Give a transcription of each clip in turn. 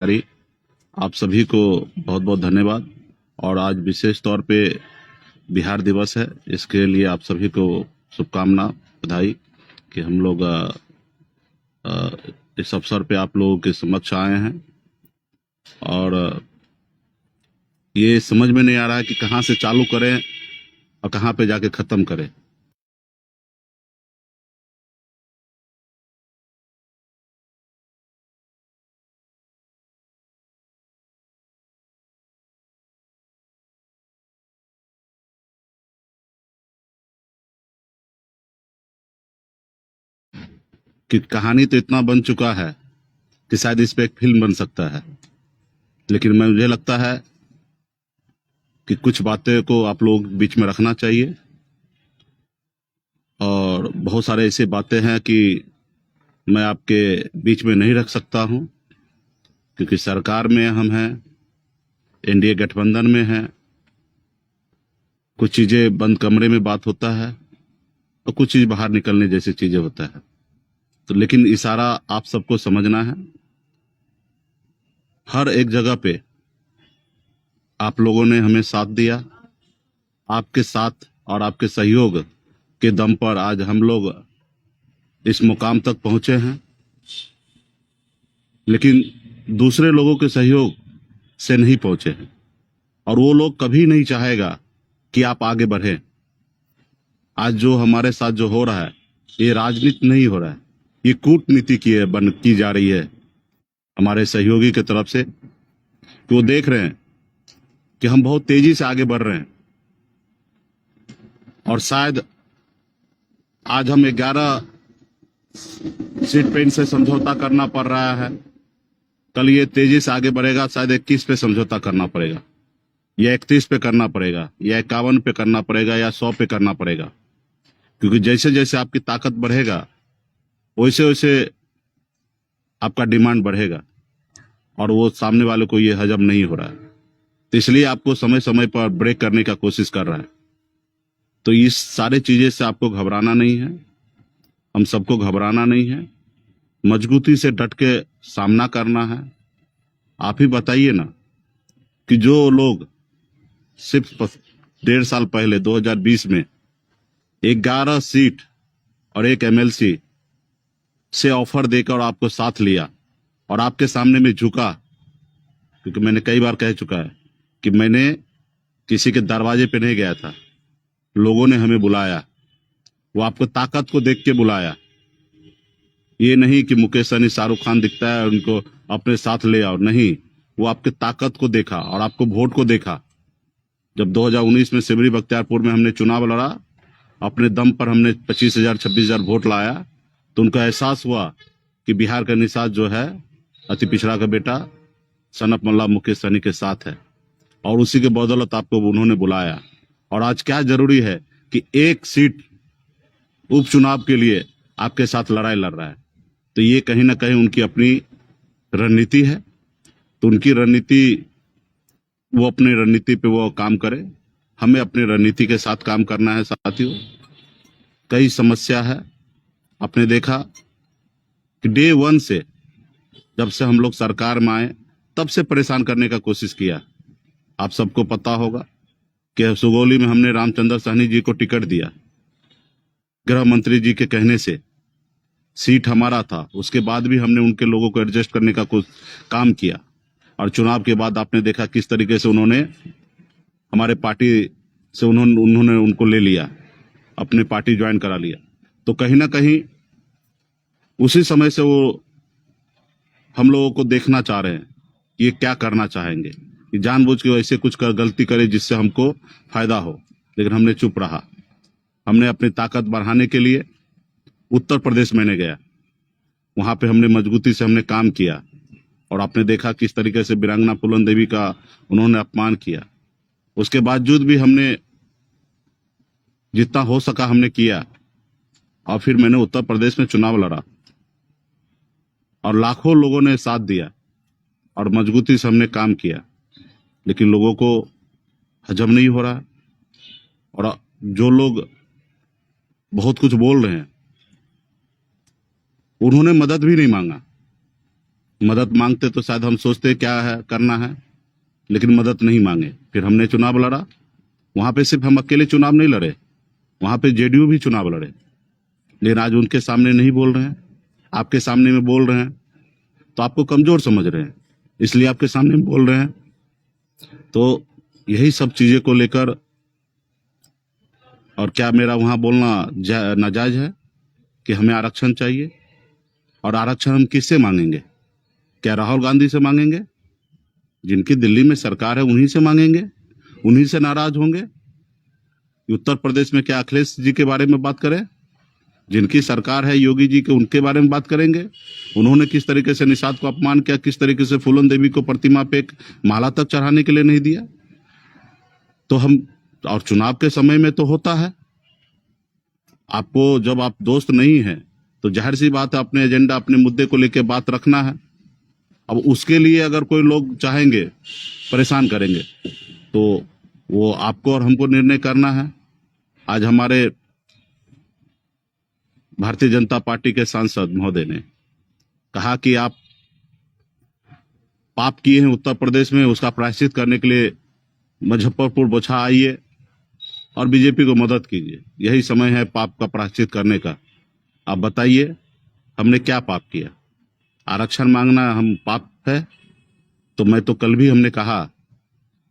अरे, आप सभी को बहुत बहुत धन्यवाद। और आज विशेष तौर पे बिहार दिवस है, इसके लिए आप सभी को शुभकामना, बधाई कि हम लोग अ, इस अवसर पे आप लोगों के समक्ष आए हैं। और ये समझ में नहीं आ रहा है कि कहाँ से चालू करें और कहाँ पे जाके खत्म करें। कि कहानी तो इतना बन चुका है कि शायद इस पे एक फिल्म बन सकता है, लेकिन मुझे लगता है कि कुछ बातें को आप लोग बीच में रखना चाहिए। और बहुत सारे ऐसे बातें हैं कि मैं आपके बीच में नहीं रख सकता हूं, क्योंकि सरकार में हम हैं, एनडीए गठबंधन में हैं। कुछ चीजें बंद कमरे में बात होता है और कुछ चीज बाहर निकलने जैसी चीजें होता है। तो लेकिन इशारा आप सबको समझना है। हर एक जगह पे आप लोगों ने हमें साथ दिया। आपके साथ और आपके सहयोग के दम पर आज हम लोग इस मुकाम तक पहुंचे हैं। लेकिन दूसरे लोगों के सहयोग से नहीं पहुंचे हैं, और वो लोग कभी नहीं चाहेगा कि आप आगे बढ़े। आज जो हमारे साथ जो हो रहा है, ये राजनीति नहीं हो रहा है, ये कूटनीति की जा रही है हमारे सहयोगी की तरफ से। कि वो देख रहे हैं कि हम बहुत तेजी से आगे बढ़ रहे हैं, और शायद आज हम 11 सीट पे इनसे समझौता करना पड़ रहा है। कल ये तेजी से आगे बढ़ेगा, शायद 21 पे समझौता करना पड़ेगा, या 31 पे करना पड़ेगा, या 51 पे करना पड़ेगा, या 100 पे करना पड़ेगा। क्योंकि जैसे जैसे आपकी ताकत बढ़ेगा, वैसे वैसे आपका डिमांड बढ़ेगा, और वो सामने वाले को ये हजम नहीं हो रहा है। तो इसलिए आपको समय समय पर ब्रेक करने का कोशिश कर रहा है। तो इस सारे चीजें से आपको घबराना नहीं है, हम सबको घबराना नहीं है। मजबूती से डट के सामना करना है। आप ही बताइए ना कि जो लोग सिर्फ 1.5 साल पहले 2020 में 11 सीट और एक एमएलसी से ऑफर देकर आपको साथ लिया और आपके सामने में झुका, क्योंकि मैंने कई बार कह चुका है कि मैंने किसी के दरवाजे पे नहीं गया था, लोगों ने हमें बुलाया। वो आपको ताकत को देख के बुलाया, ये नहीं कि मुकेश सहनी शाहरुख खान दिखता है उनको अपने साथ ले आओ, नहीं। वो आपके ताकत को देखा और आपको वोट को देखा। जब 2019 में सिमरी बख्तियारपुर में हमने चुनाव लड़ा, अपने दम पर हमने 25,000 26,000 वोट लाया, तो उनका एहसास हुआ कि बिहार का निषाद जो है, अति पिछड़ा का बेटा सनत मल्ला मुकेश सहनी के साथ है, और उसी के बदौलत आपको उन्होंने बुलाया। और आज क्या जरूरी है कि एक सीट उपचुनाव के लिए आपके साथ लड़ाई लड़ रहा है। तो ये कहीं ना कहीं उनकी अपनी रणनीति है। तो उनकी रणनीति, वो अपनी रणनीति पे वो काम करे, हमें अपनी रणनीति के साथ काम करना है। साथियों, कई समस्या है। आपने देखा कि डे वन से, जब से हम लोग सरकार में आए, तब से परेशान करने का कोशिश किया। आप सबको पता होगा कि सुगौली में हमने रामचंद्र सहनी जी को टिकट दिया, गृह मंत्री जी के कहने से। सीट हमारा था, उसके बाद भी हमने उनके लोगों को एडजस्ट करने का कुछ काम किया। और चुनाव के बाद आपने देखा किस तरीके से उन्होंने हमारे पार्टी से उन्होंने उनको ले लिया, अपने पार्टी ज्वाइन करा लिया। तो कहीं ना कहीं उसी समय से वो हम लोगों को देखना चाह रहे हैं कि ये क्या करना चाहेंगे, कि जानबूझ के ऐसे कुछ गलती करे जिससे हमको फायदा हो। लेकिन हमने चुप रहा। हमने अपनी ताकत बढ़ाने के लिए उत्तर प्रदेश में गया, वहां पे हमने मजबूती से हमने काम किया। और आपने देखा किस तरीके से वीरांगना पुलन देवी का उन्होंने अपमान किया। उसके बावजूद भी हमने जितना हो सका हमने किया, और फिर मैंने उत्तर प्रदेश में चुनाव लड़ा, और लाखों लोगों ने साथ दिया, और मजबूती से हमने काम किया। लेकिन लोगों को हजम नहीं हो रहा। और जो लोग बहुत कुछ बोल रहे हैं, उन्होंने मदद भी नहीं मांगा। मदद मांगते तो शायद हम सोचते क्या है करना है, लेकिन मदद नहीं मांगे। फिर हमने चुनाव लड़ा। वहां पे सिर्फ हम अकेले चुनाव नहीं लड़े, वहां पे जेडीयू भी चुनाव लड़े। लेकिन आज उनके सामने नहीं बोल रहे हैं, आपके सामने में बोल रहे हैं, तो आपको कमजोर समझ रहे हैं, इसलिए आपके सामने में बोल रहे हैं। तो यही सब चीजें को लेकर, और क्या मेरा वहां बोलना नाजायज है कि हमें आरक्षण चाहिए? और आरक्षण हम किससे मांगेंगे? क्या राहुल गांधी से मांगेंगे? जिनकी दिल्ली में सरकार है उन्हीं से मांगेंगे? उन्हीं से नाराज होंगे? उत्तर प्रदेश में क्या अखिलेश जी के बारे में बात करें? जिनकी सरकार है योगी जी के, उनके बारे में बात करेंगे? उन्होंने किस तरीके से निषाद को अपमान किया, किस तरीके से फूलन देवी को प्रतिमा पे एक माला तक चढ़ाने के लिए नहीं दिया। तो हम, और चुनाव के समय में तो होता है, आपको जब आप दोस्त नहीं है तो जाहिर सी बात है अपने एजेंडा, अपने मुद्दे को लेकर बात रखना है। अब उसके लिए अगर कोई लोग चाहेंगे, परेशान करेंगे, तो वो आपको और हमको निर्णय करना है। आज हमारे भारतीय जनता पार्टी के सांसद महोदय ने कहा कि आप पाप किए हैं उत्तर प्रदेश में, उसका प्रायश्चित करने के लिए मुजफ्फरपुर बोछा आइए और बीजेपी को मदद कीजिए। यही समय है पाप का प्रायश्चित करने का। आप बताइए हमने क्या पाप किया? आरक्षण मांगना हम पाप है? तो मैं तो कल भी हमने कहा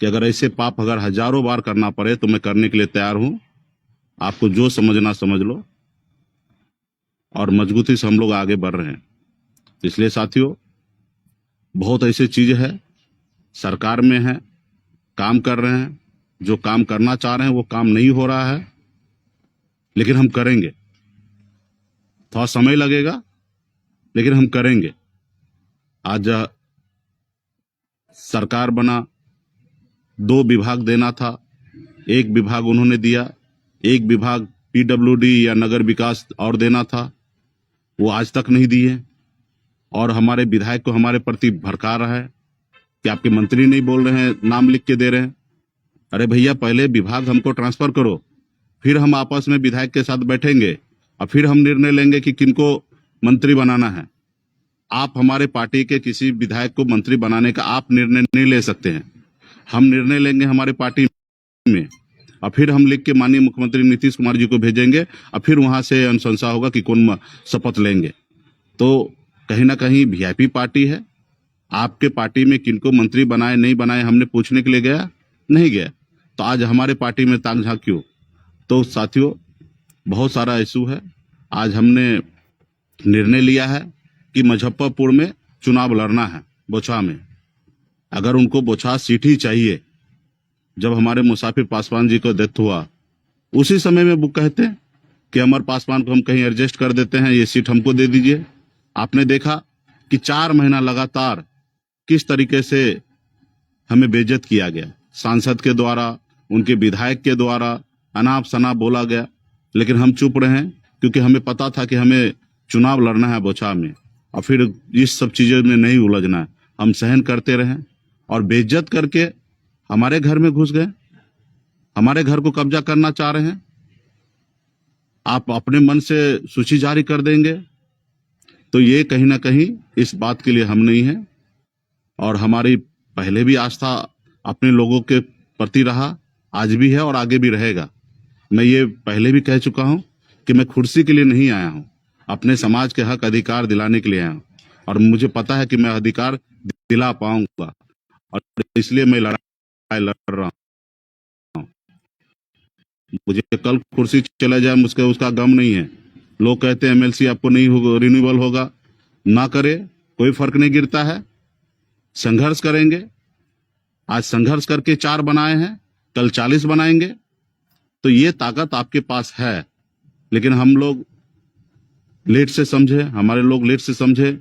कि अगर ऐसे पाप अगर हजारों बार करना पड़े तो मैं करने के लिए तैयार हूं। आपको जो समझना समझ लो, और मजबूती से हम लोग आगे बढ़ रहे हैं। इसलिए साथियों, बहुत ऐसी चीज है, सरकार में है, काम कर रहे हैं, जो काम करना चाह रहे हैं वो काम नहीं हो रहा है, लेकिन हम करेंगे। थोड़ा समय लगेगा, लेकिन हम करेंगे। आज सरकार बना, 2 विभाग देना था, 1 विभाग उन्होंने दिया, 1 विभाग पीडब्ल्यूडी या नगर विकास और देना था, वो आज तक नहीं दिए। और हमारे विधायक को हमारे प्रति भड़का रहा है कि आपके मंत्री नहीं बोल रहे हैं, नाम लिख के दे रहे हैं। अरे भैया, पहले विभाग हमको ट्रांसफर करो, फिर हम आपस में विधायक के साथ बैठेंगे और फिर हम निर्णय लेंगे कि किनको मंत्री बनाना है। आप हमारे पार्टी के किसी विधायक को मंत्री बनाने का आप निर्णय नहीं ले सकते हैं। हम निर्णय लेंगे हमारे पार्टी में, और फिर हम लिख के माननीय मुख्यमंत्री नीतीश कुमार जी को भेजेंगे, और फिर वहां से अनुशंसा होगा कि कौन शपथ लेंगे। तो कहीं ना कहीं वीआईपी पार्टी है। आपके पार्टी में किनको मंत्री बनाए नहीं बनाए हमने पूछने के लिए गया? नहीं गया। तो आज हमारे पार्टी में ताक झांक क्यों? तो साथियों, बहुत सारा इशू है। आज हमने निर्णय लिया है कि मुजफ्फरपुर में चुनाव लड़ना है, बोछा में। अगर उनको बोछा सीट ही चाहिए, जब हमारे मुसाफिर पासवान जी को डेथ हुआ उसी समय में वो कहते हैं कि अमर पासवान को हम कहीं एडजस्ट कर देते हैं, ये सीट हमको दे दीजिए। आपने देखा कि 4 महीना लगातार किस तरीके से हमें बेइज्जत किया गया, सांसद के द्वारा, उनके विधायक के द्वारा अनाप शनाप बोला गया, लेकिन हम चुप रहे क्योंकि हमें पता था कि हमें चुनाव लड़ना है बोछा में, और फिर इस सब चीजों में नहीं उलझना है। हम सहन करते रहे, और बेइज्जत करके हमारे घर में घुस गए, हमारे घर को कब्जा करना चाह रहे हैं। आप अपने मन से सूची जारी कर देंगे, तो ये कहीं ना कहीं इस बात के लिए हम नहीं है। और हमारी पहले भी आस्था अपने लोगों के प्रति रहा, आज भी है और आगे भी रहेगा। मैं ये पहले भी कह चुका हूं कि मैं कुर्सी के लिए नहीं आया हूं, अपने समाज के हक अधिकार दिलाने के लिए आया हूं, और मुझे पता है कि मैं अधिकार दिला पाऊंगा, और इसलिए मैं लड़ाई लड़ रहा हूं। मुझे कल कुर्सी चला जाए मुझे उसका गम नहीं है। लोग कहते हैं एमएलसी आपको नहीं होगा, रिन्यूअल होगा, ना करे, कोई फर्क नहीं गिरता है। संघर्ष करेंगे। आज संघर्ष करके 4 बनाए हैं, कल 40 बनाएंगे। तो ये ताकत आपके पास है, लेकिन हम लोग लेट से समझे, हमारे लोग लेट से समझे,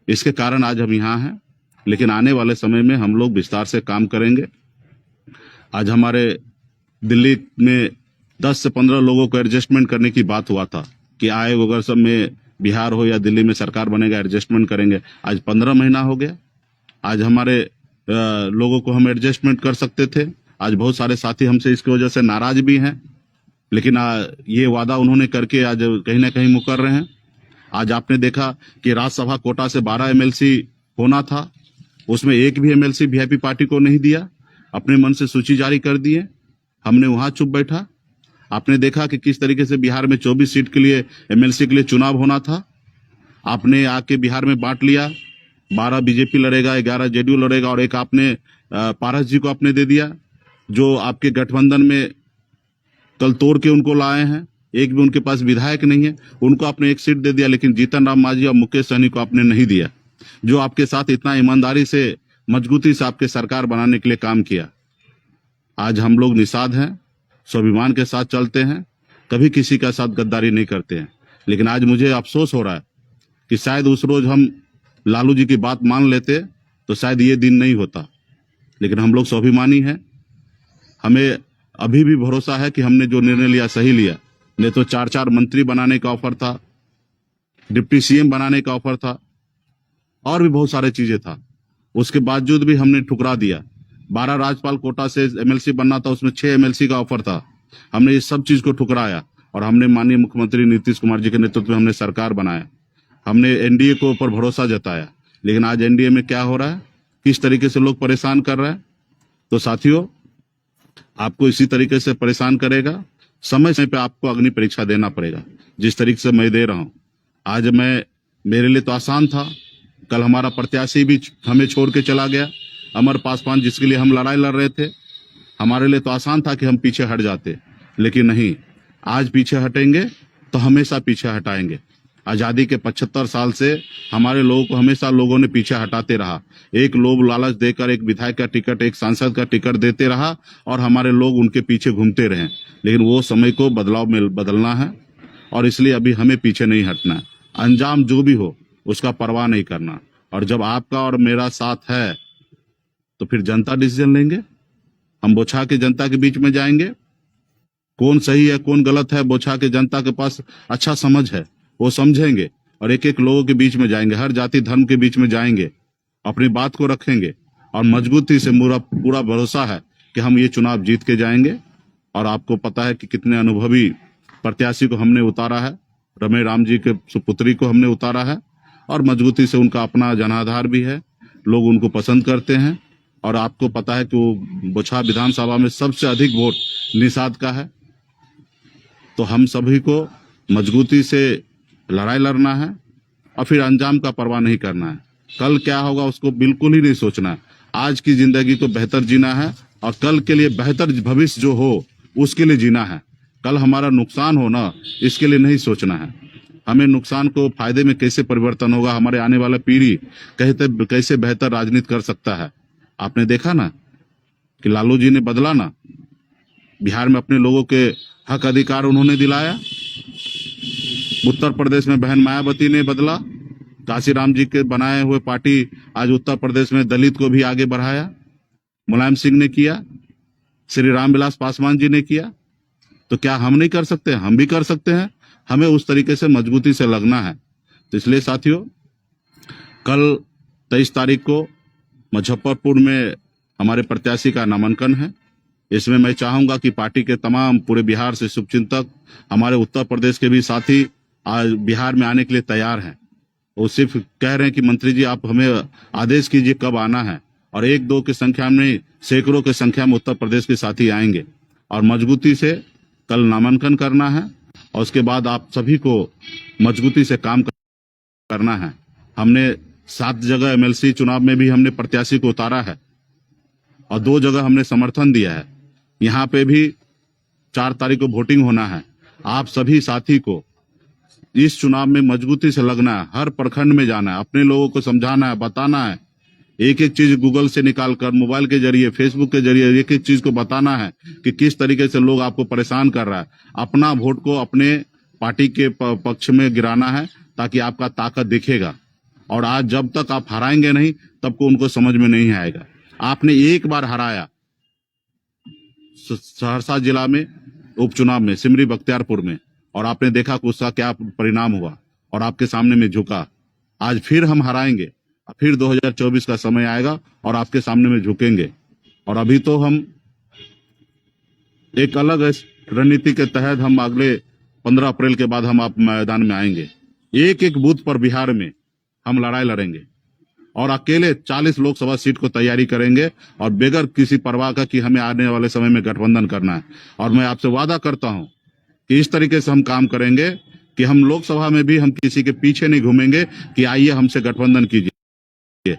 इसके कारण आज हम यहाँ हैं। लेकिन आने वाले समय में हम लोग विस्तार से काम करेंगे। आज हमारे दिल्ली में 10 से 15 लोगों को एडजस्टमेंट करने की बात हुआ था कि आए अगर सब में बिहार हो या दिल्ली में सरकार बनेगा, एडजस्टमेंट करेंगे। आज 15 महीना हो गया। आज हमारे लोगों को हम एडजस्टमेंट कर सकते थे। आज बहुत सारे साथी हमसे इसकी वजह से नाराज भी हैं, लेकिन ये वादा उन्होंने करके आज कहीं ना कहीं मुकर रहे हैं। आज आपने देखा कि राज्यसभा कोटा से 12 एमएलसी होना था, उसमें एक भी एमएलसी वीआईपी पार्टी को नहीं दिया, अपने मन से सूची जारी कर दिए, हमने वहां चुप बैठा। आपने देखा कि किस तरीके से बिहार में 24 सीट के लिए एमएलसी के लिए चुनाव होना था, आपने आके बिहार में बांट लिया, 12 बीजेपी लड़ेगा, 11 जेडीयू लड़ेगा और एक आपने पारस जी को आपने दे दिया, जो आपके गठबंधन में कल तोड़ के उनको लाए हैं, एक भी उनके पास विधायक नहीं है, उनको आपने एक सीट दे दिया। लेकिन जीतन राम मांझी और मुकेश सहनी को आपने नहीं दिया, जो आपके साथ इतना ईमानदारी से मजबूती से आपके सरकार बनाने के लिए काम किया। आज हम लोग निषाद हैं, स्वाभिमान के साथ चलते हैं, कभी किसी का साथ गद्दारी नहीं करते हैं। लेकिन आज मुझे अफसोस हो रहा है कि शायद उस रोज हम लालू जी की बात मान लेते तो शायद ये दिन नहीं होता। लेकिन हम लोग स्वाभिमानी हैं, हमें अभी भी भरोसा है कि हमने जो निर्णय लिया सही लिया। नहीं तो 4 मंत्री बनाने का ऑफर था, डिप्टी सीएम बनाने का ऑफर था, और भी बहुत सारे चीजें था, उसके बावजूद भी हमने ठुकरा दिया। 12 राज्यपाल कोटा से एमएलसी बनना था, उसमें 6 एमएलसी का ऑफर था, हमने इस सब चीज को ठुकराया और हमने माननीय मुख्यमंत्री नीतीश कुमार जी के नेतृत्व में हमने सरकार बनाया, हमने एनडीए को ऊपर भरोसा जताया। लेकिन आज एनडीए में क्या हो रहा है, किस तरीके से लोग परेशान कर रहे हैं। तो साथियों, आपको इसी तरीके से परेशान करेगा, समय समय पे आपको अग्नि परीक्षा देना पड़ेगा, जिस तरीके से मैं दे रहा हूं। आज मेरे लिए तो आसान था, कल हमारा प्रत्याशी भी हमें छोड़ के चला गया, अमर पासवान, जिसके लिए हम लड़ाई लड़ रहे थे। हमारे लिए तो आसान था कि हम पीछे हट जाते, लेकिन नहीं, आज पीछे हटेंगे तो हमेशा पीछे हटाएंगे। आजादी के 75 साल से हमारे लोगों को हमेशा लोगों ने पीछे हटाते रहा। एक लोभ लालच देकर एक विधायक का टिकट, एक सांसद का टिकट देते रहा और हमारे लोग उनके पीछे घूमते रहे। लेकिन वो समय को बदलाव में बदलना है और इसलिए अभी हमें पीछे नहीं हटना है। अंजाम जो भी हो उसका परवाह नहीं करना। और जब आपका और मेरा साथ है तो फिर जनता डिसीजन लेंगे, हम बोछा के जनता के बीच में जाएंगे। कौन सही है कौन गलत है, बोछा के जनता के पास अच्छा समझ है, वो समझेंगे और एक एक लोगों के बीच में जाएंगे, हर जाति धर्म के बीच में जाएंगे, अपनी बात को रखेंगे और मजबूती से पूरा भरोसा है कि हम ये चुनाव जीत के जाएंगे। और आपको पता है कि कितने अनुभवी प्रत्याशी को हमने उतारा है, रमेश राम जी के सुपुत्री को हमने उतारा है और मजबूती से उनका अपना जनाधार भी है, लोग उनको पसंद करते हैं। और आपको पता है कि वो बोछा विधानसभा में सबसे अधिक वोट निषाद का है। तो हम सभी को मजबूती से लड़ाई लड़ना है और फिर अंजाम का परवाह नहीं करना है। कल क्या होगा उसको बिल्कुल ही नहीं सोचना है। आज की जिंदगी को बेहतर जीना है और कल के लिए बेहतर भविष्य जो हो उसके लिए जीना है। कल हमारा नुकसान हो ना, इसके लिए नहीं सोचना है। हमें नुकसान को फायदे में कैसे परिवर्तन होगा, हमारे आने वाला पीढ़ी कैसे बेहतर राजनीति कर सकता है। आपने देखा ना कि लालू जी ने बदला ना, बिहार में अपने लोगों के हक अधिकार उन्होंने दिलाया। उत्तर प्रदेश में बहन मायावती ने बदला, काशीराम जी के बनाए हुए पार्टी आज उत्तर प्रदेश में दलित को भी आगे बढ़ाया, मुलायम सिंह ने किया, श्री रामविलास पासवान जी ने किया। तो क्या हम नहीं कर सकते? हम भी कर सकते हैं। हमें उस तरीके से मजबूती से लगना है। तो इसलिए साथियों, कल 23 तारीख को मुजफ्फरपुर में हमारे प्रत्याशी का नामांकन है। इसमें मैं चाहूंगा कि पार्टी के तमाम पूरे बिहार से शुभचिंतक, हमारे उत्तर प्रदेश के भी साथी आज बिहार में आने के लिए तैयार हैं। वो सिर्फ कह रहे हैं कि मंत्री जी आप हमें आदेश कीजिए कब आना है, और 1-2 की संख्या में सैकड़ों की संख्या में उत्तर प्रदेश के साथी आएंगे और मजबूती से कल नामांकन करना है। और उसके बाद आप सभी को मजबूती से काम करना है। हमने 7 जगह एमएलसी चुनाव में भी हमने प्रत्याशी को उतारा है और 2 जगह हमने समर्थन दिया है। यहाँ पे भी 4 तारीख को वोटिंग होना है। आप सभी साथी को इस चुनाव में मजबूती से लगना है, हर प्रखंड में जाना है, अपने लोगों को समझाना है, बताना है, एक एक चीज गूगल से निकालकर, मोबाइल के जरिए, फेसबुक के जरिए एक एक चीज को बताना है कि किस तरीके से लोग आपको परेशान कर रहा है। अपना वोट को अपने पार्टी के पक्ष में गिराना है ताकि आपका ताकत दिखेगा। और आज जब तक आप हराएंगे नहीं तब को उनको समझ में नहीं आएगा। आपने एक बार हराया सहरसा जिला में उपचुनाव में, सिमरी बख्तियारपुर में, और आपने देखा कि उसका क्या परिणाम हुआ और आपके सामने में झुका। आज फिर हम हराएंगे, फिर 2024 का समय आएगा और आपके सामने में झुकेंगे। और अभी तो हम एक अलग रणनीति के तहत हम अगले 15 अप्रैल के बाद हम आप मैदान में आएंगे। एक एक बूथ पर बिहार में हम लड़ाई लड़ेंगे और अकेले 40 लोकसभा सीट को तैयारी करेंगे और बेगर किसी परवाह का कि हमें आने वाले समय में गठबंधन करना है। और मैं आपसे वादा करता हूं कि इस तरीके से हम काम करेंगे कि हम लोकसभा में भी हम किसी के पीछे नहीं घूमेंगे कि आइए हमसे गठबंधन कीजिए।